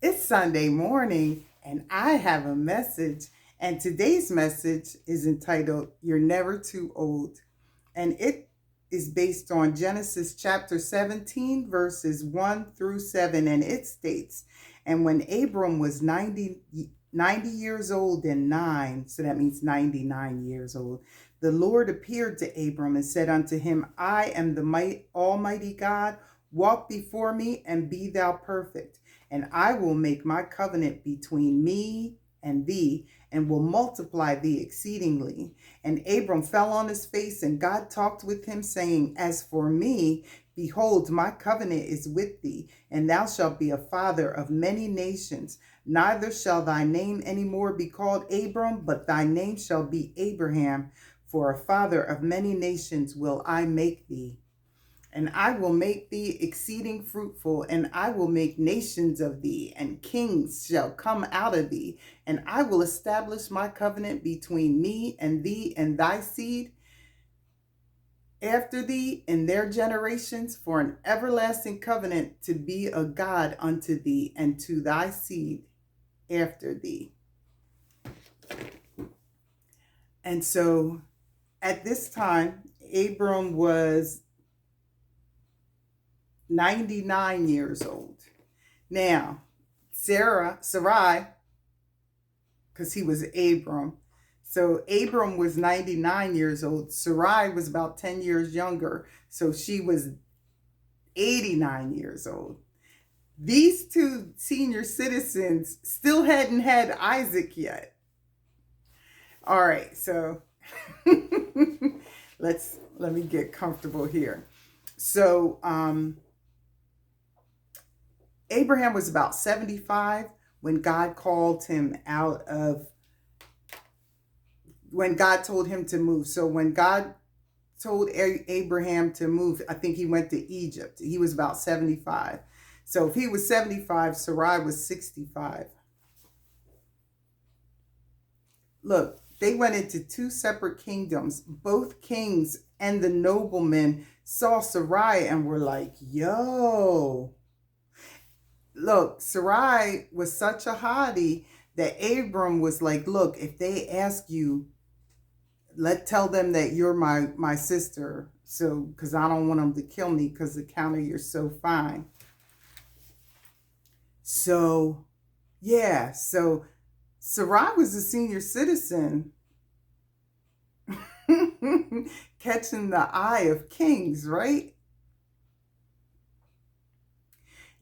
It's Sunday morning, and I have a message. And today's message is entitled, You're Never Too Old. And it is based on Genesis chapter 17, verses 1 through 7. And it states, And when Abram was 90 years old and 9, so that means 99 years old, the Lord appeared to Abram and said unto him, I am the Almighty God. Walk before me and be thou perfect. And I will make my covenant between me and thee, and will multiply thee exceedingly. And Abram fell on his face, and God talked with him, saying, As for me, behold, my covenant is with thee, and thou shalt be a father of many nations. Neither shall thy name any more be called Abram, but thy name shall be Abraham, for a father of many nations will I make thee. And I will make thee exceeding fruitful, and I will make nations of thee, and kings shall come out of thee. And I will establish my covenant between me and thee and thy seed after thee in their generations, for an everlasting covenant, to be a God unto thee and to thy seed after thee. And so at this time, Abram was 99 years old. Now, Sarai, because he was Abram. So Abram was 99 years old. Sarai was about 10 years younger. So she was 89 years old. These two senior citizens still hadn't had Isaac yet. All right, so let me get comfortable here. So Abraham was about 75 when God called him when God told him to move. So when God told Abraham to move, I think he went to Egypt. He was about 75. So if he was 75, Sarai was 65. Look, they went into two separate kingdoms. Both kings and the noblemen saw Sarai and were like, yo. Look, Sarai was such a hottie that Abram was like, look, if they ask you, tell them that you're my sister. So, because I don't want them to kill me because the counter you're so fine. So, yeah. So Sarai was a senior citizen catching the eye of kings, right?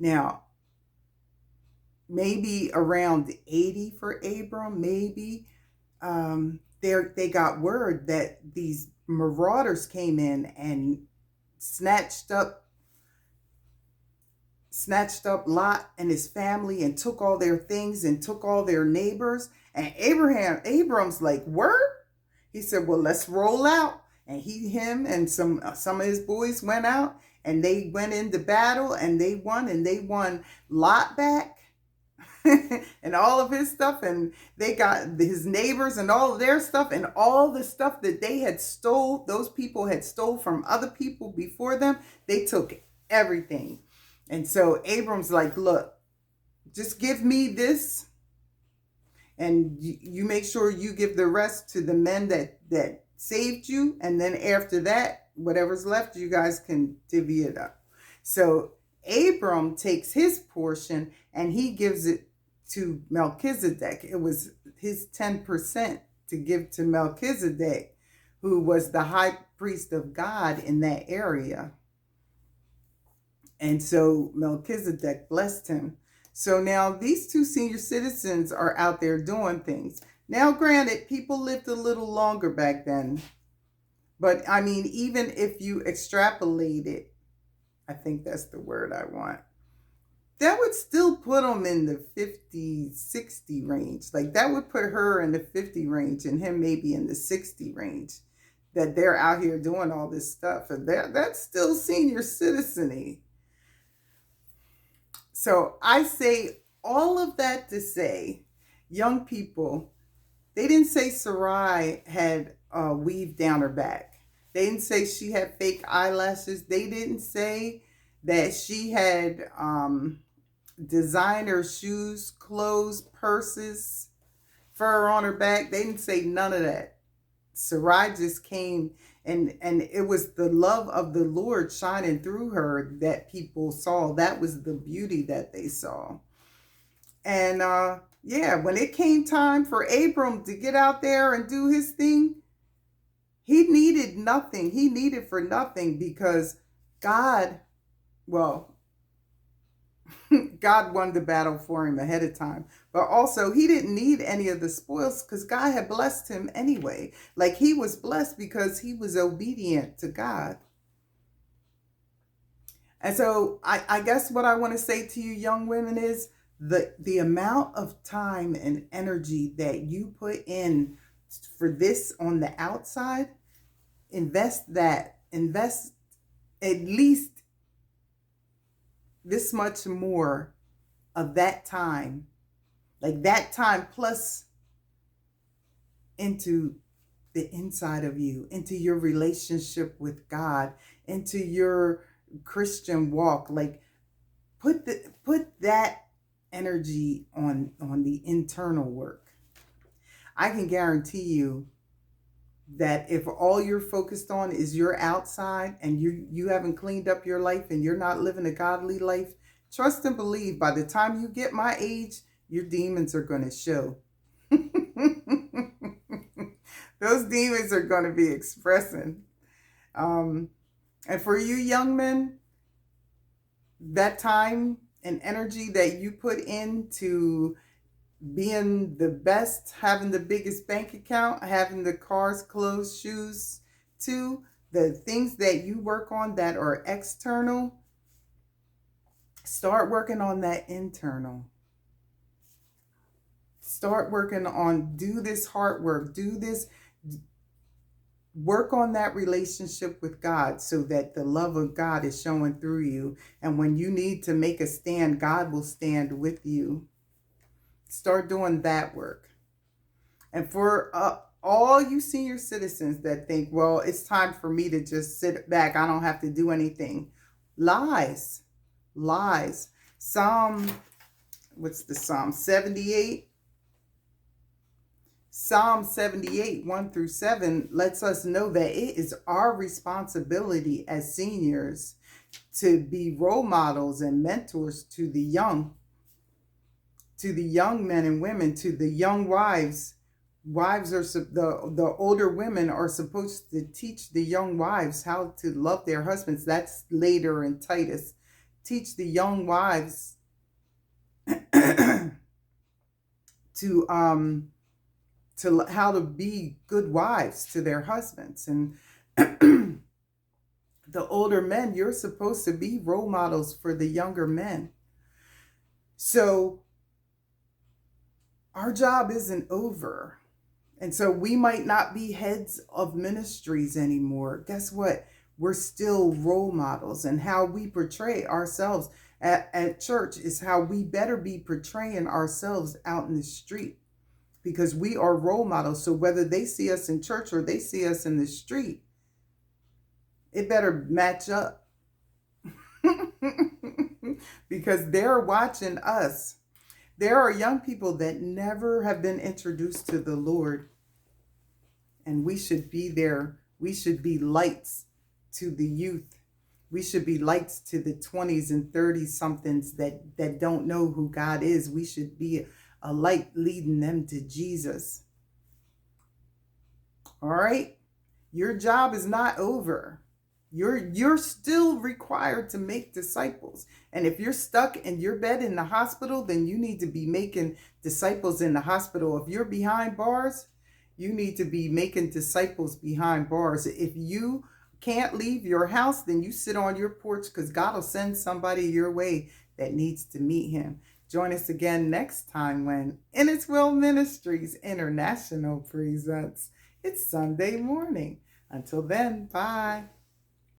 Now, maybe around 80 for Abram, maybe. They got word that these marauders came in and snatched up Lot and his family and took all their things and took all their neighbors. And Abram's like, word? He said, well, let's roll out. And him and some of his boys went out and they went into battle and they won Lot back. And all of his stuff, and they got his neighbors and all of their stuff, and all the stuff that those people had stole from other people before them, they took everything. And so Abram's like, look, just give me this, and you make sure you give the rest to the men that saved you, and then after that, whatever's left, you guys can divvy it up. So Abram takes his portion and he gives it to Melchizedek. It was his 10% to give to Melchizedek, who was the high priest of God in that area. And so Melchizedek blessed him. So now these two senior citizens are out there doing things. Now, granted, people lived a little longer back then. But I mean, even if you extrapolate it, I think that's the word I want, that would still put them in the 50, 60 range. Like that would put her in the 50 range and him maybe in the 60 range, that they're out here doing all this stuff. And that's still senior citizen-y. So I say all of that to say, young people, they didn't say Sarai had weave down her back. They didn't say she had fake eyelashes. They didn't say that she had designer shoes, clothes, purses, fur on her back. They didn't say none of that. Sarai just came, and it was the love of the Lord shining through her that people saw. That was the beauty that they saw. And yeah, when it came time for Abram to get out there and do his thing, he needed nothing. He needed for nothing because God, well, God won the battle for him ahead of time. But also, he didn't need any of the spoils because God had blessed him anyway. Like, he was blessed because he was obedient to God. And so I guess what I want to say to you young women is the amount of time and energy that you put in for this on the outside, invest that. Invest at least this much more of that time, like that time plus into the inside of you, into your relationship with God, into your Christian walk. Like put that energy on the internal work. I can guarantee you that if all you're focused on is your outside and you haven't cleaned up your life and you're not living a godly life, trust and believe by the time you get my age, your demons are going to show. Those demons are going to be expressing. And for you young men, that time and energy that you put into being the best, having the biggest bank account, having the cars, clothes, shoes, to the things that you work on that are external, start working on that internal. Start working on, do this hard work, work on that relationship with God so that the love of God is showing through you. And when you need to make a stand, God will stand with you. Start doing that work. And for all you senior citizens that think, well, it's time for me to just sit back, I don't have to do anything. Lies. What's the Psalm? 78? Psalm 78, 1-7 lets us know that it is our responsibility as seniors to be role models and mentors to the young men and women, to the young wives. Wives are the older women are supposed to teach the young wives how to love their husbands. That's later in Titus. Teach the young wives to how to be good wives to their husbands. And the older men, you're supposed to be role models for the younger men. So our job isn't over. And so we might not be heads of ministries anymore. Guess what? We're still role models, and how we portray ourselves at church is how we better be portraying ourselves out in the street, because we are role models. So whether they see us in church or they see us in the street, it better match up because they're watching us. There are young people that never have been introduced to the Lord, and we should be there. We should be lights to the youth. We should be lights to the 20s and 30 somethings that don't know who God is. We should be a light leading them to Jesus. All right? Your job is not over. You're still required to make disciples. And if you're stuck in your bed in the hospital, then you need to be making disciples in the hospital. If you're behind bars, you need to be making disciples behind bars. If you can't leave your house, then you sit on your porch, because God will send somebody your way that needs to meet him. Join us again next time when In Its Will Ministries International presents It's Sunday Morning. Until then, bye.